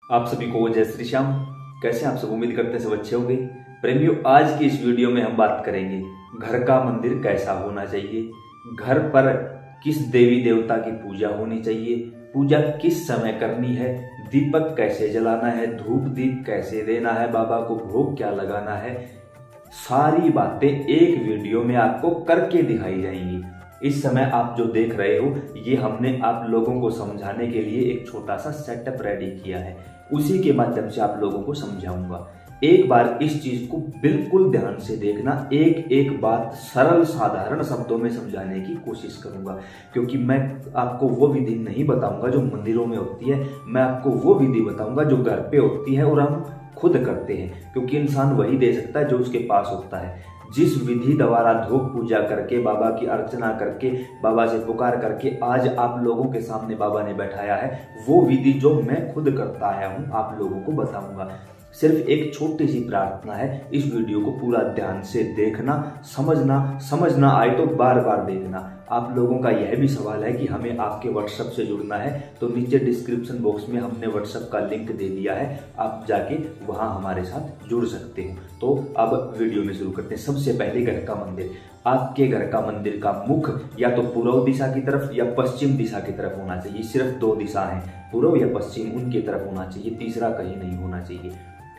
आप सभी को जय श्री श्याम। कैसे आप सब, उम्मीद करते हैं सब अच्छे होंगे। प्रेमियों, आज की इस वीडियो में हम बात करेंगे घर का मंदिर कैसा होना चाहिए, घर पर किस देवी देवता की पूजा होनी चाहिए, पूजा किस समय करनी है, दीपक कैसे जलाना है, धूप दीप कैसे देना है, बाबा को भोग क्या लगाना है। सारी बातें एक वीडियो में आपको करके दिखाई जाएंगी। इस समय आप जो देख रहे हो, ये हमने आप लोगों को समझाने के लिए एक छोटा सा सेटअप रेडी किया है। उसी के माध्यम से आप लोगों को समझाऊंगा। एक बार इस चीज को बिल्कुल ध्यान से देखना, एक एक बात सरल साधारण शब्दों में समझाने की कोशिश करूंगा, क्योंकि मैं आपको वो विधि नहीं बताऊंगा जो मंदिरों में होती है। मैं आपको वो विधि बताऊंगा जो घर पे होती है और हम खुद करते हैं, क्योंकि इंसान वही दे सकता है जो उसके पास होता है। जिस विधि द्वारा धूप पूजा करके, बाबा की अर्चना करके, बाबा से पुकार करके आज आप लोगों के सामने बाबा ने बैठाया है, वो विधि जो मैं खुद करता आया हूं आप लोगों को बताऊंगा। सिर्फ एक छोटी सी प्रार्थना है, इस वीडियो को पूरा ध्यान से देखना, समझना आए तो बार बार देखना। आप लोगों का यह भी सवाल है कि हमें आपके व्हाट्सएप से जुड़ना है, तो नीचे डिस्क्रिप्शन बॉक्स में हमने व्हाट्सएप का लिंक दे दिया है, आप जाके वहां हमारे साथ जुड़ सकते हो। तो अब वीडियो में शुरू करते हैं। सबसे पहले घर का मंदिर। आपके घर का मंदिर का मुख या तो पूर्व दिशा की तरफ या पश्चिम दिशा की तरफ होना चाहिए। सिर्फ दो दिशा है, पूर्व या पश्चिम, उनकी तरफ होना चाहिए, तीसरा कहीं नहीं होना चाहिए।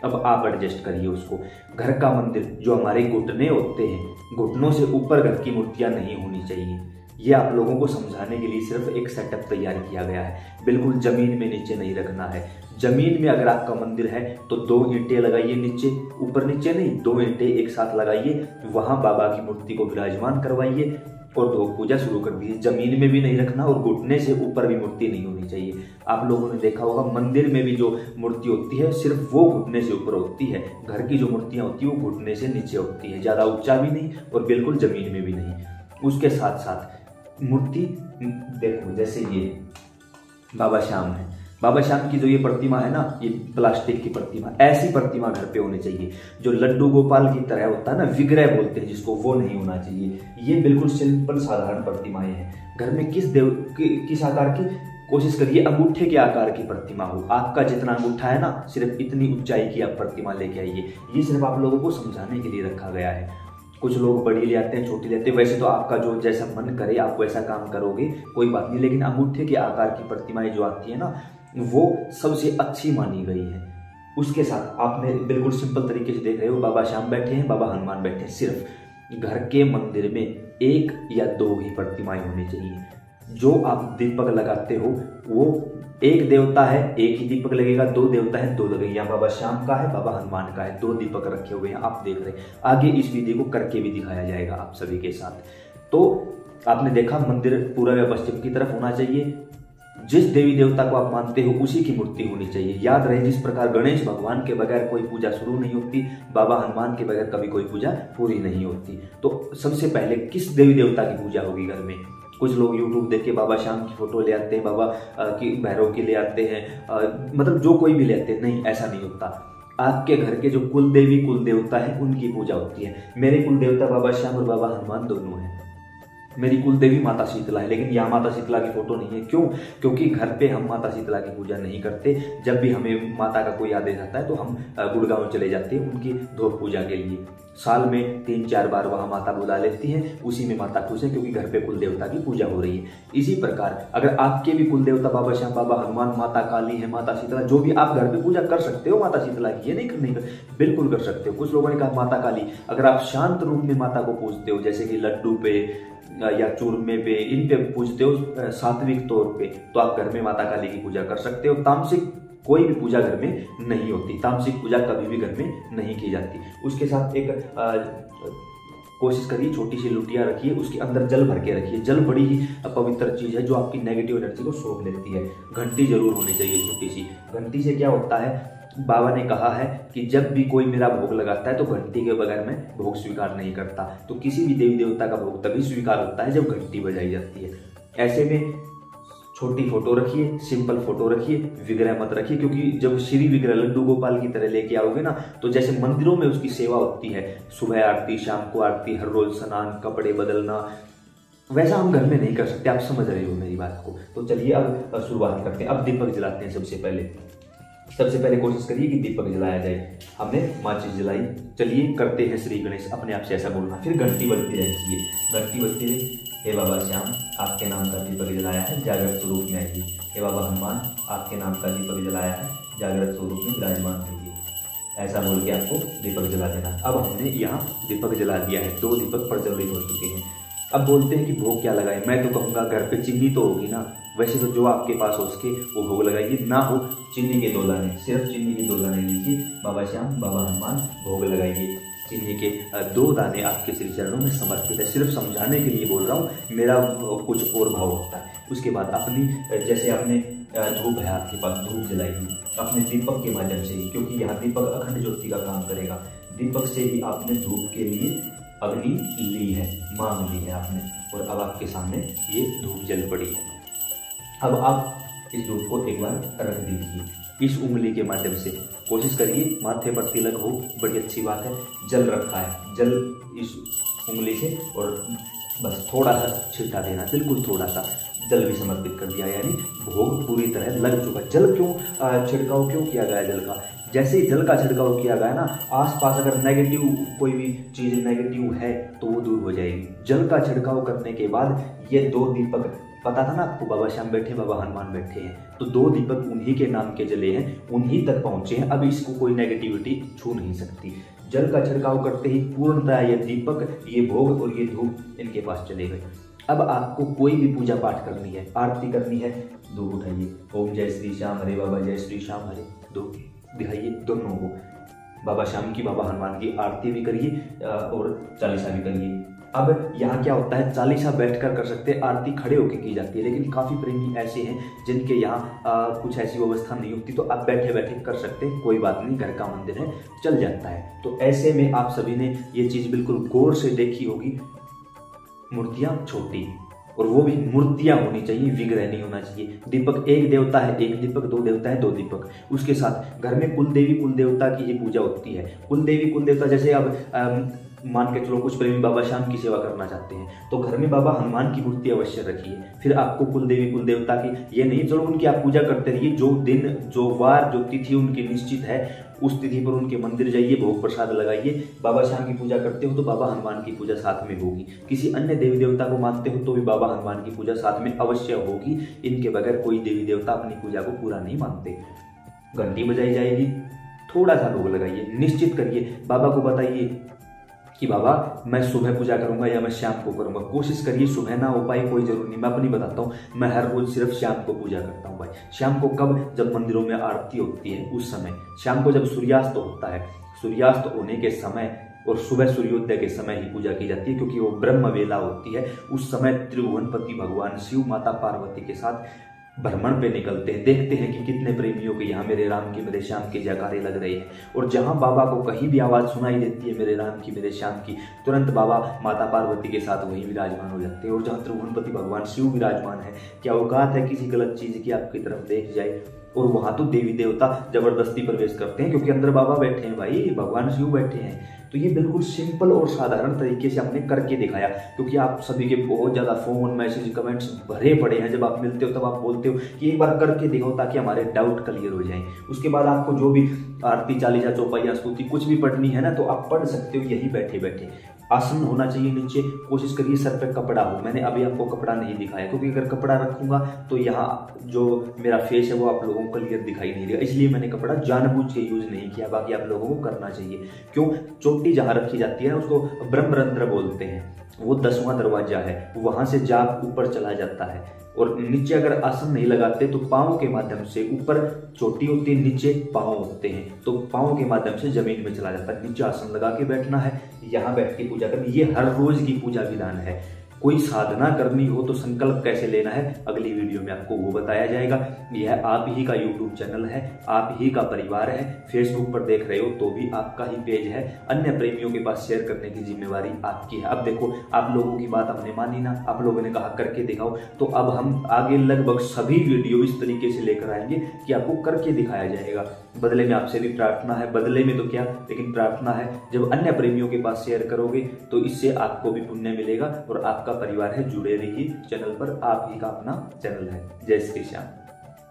अब आप एडजस्ट करिए उसको। घर का मंदिर जो हमारे घुटने होते हैं, घुटनों से ऊपर घर की मूर्तियां नहीं होनी चाहिए। ये आप लोगों को समझाने के लिए सिर्फ एक सेटअप तैयार किया गया है। बिल्कुल जमीन में नीचे नहीं रखना है। जमीन में अगर आपका मंदिर है तो 2 ईंटें लगाइए नीचे, ऊपर नीचे नहीं, 2 ईंटें एक साथ लगाइए, वहां बाबा की मूर्ति को विराजमान करवाइए और धूप पूजा शुरू कर दीजिए। जमीन में भी नहीं रखना और घुटने से ऊपर भी मूर्ति नहीं होनी चाहिए। आप लोगों ने देखा होगा मंदिर में भी जो मूर्ति होती है सिर्फ वो घुटने से ऊपर होती है। घर की जो मूर्तियां होती है वो घुटने से नीचे होती है, ज्यादा ऊंचा भी नहीं और बिल्कुल जमीन में भी नहीं। उसके साथ साथ मूर्ति देखो, जैसे ये बाबा श्याम है, बाबा श्याम की जो ये प्रतिमा है ना, ये प्लास्टिक की प्रतिमा, ऐसी प्रतिमा घर पे होनी चाहिए। जो लड्डू गोपाल की तरह होता है ना, विग्रह बोलते हैं जिसको, वो नहीं होना चाहिए। ये बिल्कुल सिंपल साधारण प्रतिमाएं हैं। घर में किस आकार की कोशिश करिए, अंगूठे के आकार की प्रतिमा हो। आपका जितना अंगूठा है ना, सिर्फ इतनी ऊंचाई की आप प्रतिमा लेके आइए। ये सिर्फ आप लोगों को समझाने के लिए रखा गया है। कुछ लोग बड़ी ले आते हैं, छोटी लेते हैं, वैसे तो आपका जो जैसा मन करे आप वैसा काम करोगे, कोई बात नहीं। लेकिन अंगूठे के आकार की प्रतिमाएं जो आती है ना, वो सबसे अच्छी मानी गई है। उसके साथ आपने बिल्कुल सिंपल तरीके से देख रहे हो, बाबा श्याम बैठे हैं, बाबा हनुमान बैठे हैं। सिर्फ घर के मंदिर में 1 या 2 ही प्रतिमाएं होनी चाहिए। जो आप दीपक लगाते हो वो एक देवता है, एक ही दीपक लगेगा, 2 देवता है, 2 लगेगा। यहाँ बाबा श्याम का है, बाबा हनुमान का है, 2 दीपक रखे हुए हैं, आप देख रहे हैं। आगे इस विधि को करके भी दिखाया जाएगा आप सभी के साथ। तो आपने देखा मंदिर पूर्व या पश्चिम की तरफ होना चाहिए। जिस देवी देवता को आप मानते हो उसी की मूर्ति होनी चाहिए। याद रहे, जिस प्रकार गणेश भगवान के बगैर कोई पूजा शुरू नहीं होती, बाबा हनुमान के बगैर कभी कोई पूजा पूरी नहीं होती। तो सबसे पहले किस देवी देवता की पूजा होगी घर में? कुछ लोग YouTube देख के बाबा श्याम की फोटो ले आते हैं, बाबा की भैरव की ले आते हैं, मतलब जो कोई भी ले आते हैं। नहीं, ऐसा नहीं होता। आपके घर के जो कुल देवी कुल देवता है उनकी पूजा होती है। मेरे कुल देवता बाबा श्याम और बाबा हनुमान दोनों हैं। मेरी कुल देवी माता शीतला है, लेकिन यहाँ माता शीतला की फोटो नहीं है। क्यों? क्योंकि घर पे हम माता शीतला की पूजा नहीं करते। जब भी हमें माता का कोई आदेश आता है तो हम गुड़गांव चले जाते हैं उनकी धूप पूजा के लिए। साल में 3-4 बार वहां माता बुला लेती है, उसी में माता खुश है क्योंकि घर पे कुल देवता की पूजा हो रही है। इसी प्रकार अगर आपके भी कुल देवता बाबा श्याम, बाबा हनुमान, माता काली है, माता शीतला, जो भी आप घर पे पूजा कर सकते हो माता शीतला की, ये नहीं बिल्कुल कर सकते हो। कुछ लोगों ने कहा माता काली, अगर आप शांत रूप में माता को पूजते हो, जैसे कि लड्डू पे या चूरमे पे, इन पे पूजते हो सात्विक तौर पे, तो आप घर में माता काली की पूजा कर सकते हो। तामसिक कोई भी पूजा घर में नहीं होती, तामसिक पूजा कभी भी घर में नहीं की जाती। उसके साथ एक कोशिश करिए, छोटी सी लुटिया रखिए, उसके अंदर जल भर के रखिए। जल बड़ी ही पवित्र चीज है जो आपकी नेगेटिव एनर्जी को सोख लेती है। घंटी जरूर होनी चाहिए, छोटी सी घंटी। से क्या होता है, बाबा ने कहा है कि जब भी कोई मेरा भोग लगाता है तो घंटी के बगैर मैं भोग स्वीकार नहीं करता। तो किसी भी देवी देवता का भोग तभी स्वीकार होता है जब घंटी बजाई जाती है। ऐसे में छोटी फोटो रखिए, सिंपल फोटो रखिए, विग्रह मत रखिए, क्योंकि जब श्री विग्रह लड्डू गोपाल की तरह लेके आओगे ना, तो जैसे मंदिरों में उसकी सेवा होती है, सुबह आरती, शाम को आरती, हर रोज स्नान, कपड़े बदलना, वैसा हम घर में नहीं कर सकते। आप समझ रहे हो मेरी बात को। तो चलिए अब शुरुआत करते हैं। अब दीपक जलाते हैं। सबसे पहले सबसे पहले कोशिश करिए कि दीपक जलाया जाए। हमने माचिस जलाई, चलिए करते हैं श्री गणेश, अपने आप से ऐसा बोलना। फिर घंटी बजती रहती है, घंटी बजती रही, हे बाबा श्याम आपके नाम का दीपक जलाया है, जागृत स्वरूप में आइए। हे बाबा हनुमान आपके नाम का दीपक जलाया है, जागृत स्वरूप में विराजमान होइए। ऐसा बोल के आपको दीपक जला देना। अब हमने यहाँ दीपक जला दिया है, 2 दीपक प्रज्वलित हो चुके हैं। अब बोलते हैं कि भोग क्या लगाए। मैं तो कहूँगा घर पे चीनी तो होगी ना, वैसे तो जो आपके पास हो उसके वो भोग लगाइए, ना हो चीनी के 2 दाने, सिर्फ चीनी के 2 दाने लीजिए, बाबा श्याम बाबा हनुमान भोग लगाइए। चीनी के 2 दाने आपके श्री चरणों में समर्पित है। सिर्फ समझाने के लिए बोल रहा हूँ, मेरा कुछ और भाव होता है। उसके बाद अपनी जैसे आपने धूप है आपके पास, धूप जलाइए अपने दीपक के माध्यम से ही, क्योंकि यहाँ दीपक अखंड ज्योति का काम करेगा। दीपक से ही आपने धूप के लिए अग्नि ली है, मांग ली है आपने, और अब आपके सामने ये धूप जल पड़ी है। अब आप इस धूप को एक बार रख दीजिए इस उंगली के माध्यम से। कोशिश करिए माथे पर तिलक हो, बड़ी अच्छी बात है। जल रखा है, जल इस उंगली से और बस थोड़ा सा छिड़का देना, बिल्कुल थोड़ा सा। जल भी समर्पित कर दिया, यानी भोग पूरी तरह लग चुका। जल क्यों छिड़काव क्यों किया गया जल का? जैसे ही जल का छिड़काव किया गया ना, आसपास अगर नेगेटिव कोई भी चीज नेगेटिव है तो वो दूर हो जाएगी। जल का छिड़काव करने के बाद ये 2 दीपक, पता था ना आपको बाबा श्याम बैठे, बाबा हनुमान बैठे हैं, तो 2 दीपक उन्हीं के नाम के जले हैं, उन्हीं तक पहुंचे हैं। अब इसको कोई नेगेटिविटी छू नहीं सकती। जल का छिड़काव करते ही पूर्णतः ये दीपक, ये भोग और ये धूप इनके पास चले गए। अब आपको कोई भी पूजा पाठ करनी है, आरती करनी है, धूप उठाइए, ओम जय श्री श्याम हरे, बाबा जय श्री श्याम हरे, धूप दिखाइए दोनों को। बाबा श्याम की, बाबा हनुमान की आरती भी करिए और चालीसा भी करिए। अब यहाँ क्या होता है, चालीसा बैठकर कर सकते हैं, आरती खड़े होकर की जाती है, लेकिन काफ़ी प्रेमी ऐसे हैं जिनके यहाँ कुछ ऐसी व्यवस्था नहीं होती, तो आप बैठे बैठे कर सकते हैं, कोई बात नहीं, घर का मंदिर है, चल जाता है। तो ऐसे में आप सभी ने ये चीज़ बिल्कुल गौर से देखी होगी। मूर्तियाँ छोटी, और वो भी मूर्तियां होनी चाहिए, विग्रह नहीं होना चाहिए। दीपक, एक देवता है एक दीपक, 2 देवता है 2 दीपक। उसके साथ घर में कुल देवी कुल देवता की ही पूजा होती है। कुल देवी कुल देवता, जैसे अब मान के चलो कुछ प्रेमी बाबा श्याम की सेवा करना चाहते हैं तो घर में बाबा हनुमान की मूर्ति अवश्य रखिए। फिर आपको कुल देवी कुल देवता की ये नहीं, चलो उनकी आप पूजा करते रहिए, जो दिन जो वार जो तिथि उनकी निश्चित है उस तिथि पर उनके मंदिर जाइए, भोग प्रसाद लगाइए। बाबा श्याम की पूजा करते हो तो बाबा हनुमान की पूजा साथ में होगी। किसी अन्य देवी देवता को मानते हो तो भी बाबा हनुमान की पूजा साथ में अवश्य होगी। इनके बगैर कोई देवी देवता अपनी पूजा को पूरा नहीं मानते। घंटी बजाई जाएगी, थोड़ा सा भोग लगाइए, निश्चित करिए, बाबा को बताइए कि बाबा मैं सुबह पूजा करूंगा या मैं शाम को करूंगा। कोशिश करिए सुबह ना हो पाए कोई जरूरी नहीं, मैं अपनी बताता हूँ, मैं हर रोज सिर्फ शाम को पूजा करता हूँ भाई। शाम को कब? जब मंदिरों में आरती होती है उस समय, शाम को जब सूर्यास्त होता है, सूर्यास्त होने के समय और सुबह सूर्योदय के समय ही पूजा की जाती है, क्योंकि वो ब्रह्म वेला होती है। उस समय त्रिभुवनपति भगवान शिव माता पार्वती के साथ भ्रमण पे निकलते हैं, देखते हैं कि कितने प्रेमियों के यहाँ मेरे राम की मेरे श्याम के जयकारे लग रहे हैं। और जहाँ बाबा को कहीं भी आवाज़ सुनाई देती है मेरे राम की मेरे श्याम की, तुरंत बाबा माता पार्वती के साथ वहीं विराजमान हो जाते हैं। और जहाँ त्रिभुवनपति भगवान शिव विराजमान है, क्या औकात है किसी गलत चीज़ की आपकी तरफ देख जाए? और वहाँ तो देवी देवता जबरदस्ती प्रवेश करते हैं, क्योंकि अंदर बाबा बैठे हैं भाई, भगवान शिव बैठे हैं। तो ये बिल्कुल सिंपल और साधारण तरीके से हमने करके दिखाया, क्योंकि आप सभी के बहुत ज़्यादा फ़ोन मैसेज कमेंट्स भरे पड़े हैं। जब आप मिलते हो तब आप बोलते हो कि एक बार करके दिखाओ ताकि हमारे डाउट क्लियर हो जाए। उसके बाद आपको जो भी आरती चालीसा चौपाई स्तुति कुछ भी पढ़नी है ना, तो आप पढ़ सकते हो यही बैठे बैठे। आसन होना चाहिए नीचे, कोशिश करिए सर पे कपड़ा हो। मैंने अभी आपको कपड़ा नहीं दिखाया, क्योंकि अगर कपड़ा रखूंगा तो यहाँ जो मेरा फेस है वो आप लोगों को क्लियर दिखाई नहीं देगा, इसलिए मैंने कपड़ा जानबूझ के यूज नहीं किया। बाकी आप लोगों को करना चाहिए। क्यों? चोटी जहाँ रखी जाती है उसको ब्रह्मरंध्र बोलते हैं, वो 10वां दरवाजा है, वहां से जाप ऊपर चला जाता है। और नीचे अगर आसन नहीं लगाते तो पाँव के माध्यम से, ऊपर चोटी होती है नीचे पाँव होते हैं, तो पाँव के माध्यम से जमीन में चला जाता है। नीचे आसन लगा के बैठना है, यहाँ बैठ के पूजा करनी। ये हर रोज की पूजा विधान है। कोई साधना करनी हो तो संकल्प कैसे लेना है अगली वीडियो में आपको वो बताया जाएगा। यह आप ही का यूट्यूब चैनल है, आप ही का परिवार है। फेसबुक पर देख रहे हो तो भी आपका ही पेज है, अन्य प्रेमियों के पास शेयर करने की जिम्मेवारी आपकी है। अब देखो, आप लोगों की बात हमने मानी ना, आप लोगों ने कहा करके दिखाओ, तो अब हम आगे लगभग सभी वीडियो इस तरीके से लेकर आएंगे कि आपको करके दिखाया जाएगा। बदले में आपसे भी प्रार्थना है, बदले में तो क्या, लेकिन प्रार्थना है, जब अन्य प्रेमियों के पास शेयर करोगे तो इससे आपको भी पुण्य मिलेगा और आपका परिवार है। जुड़े रहिए चैनल पर, आप ही का अपना चैनल है। जय श्री श्याम।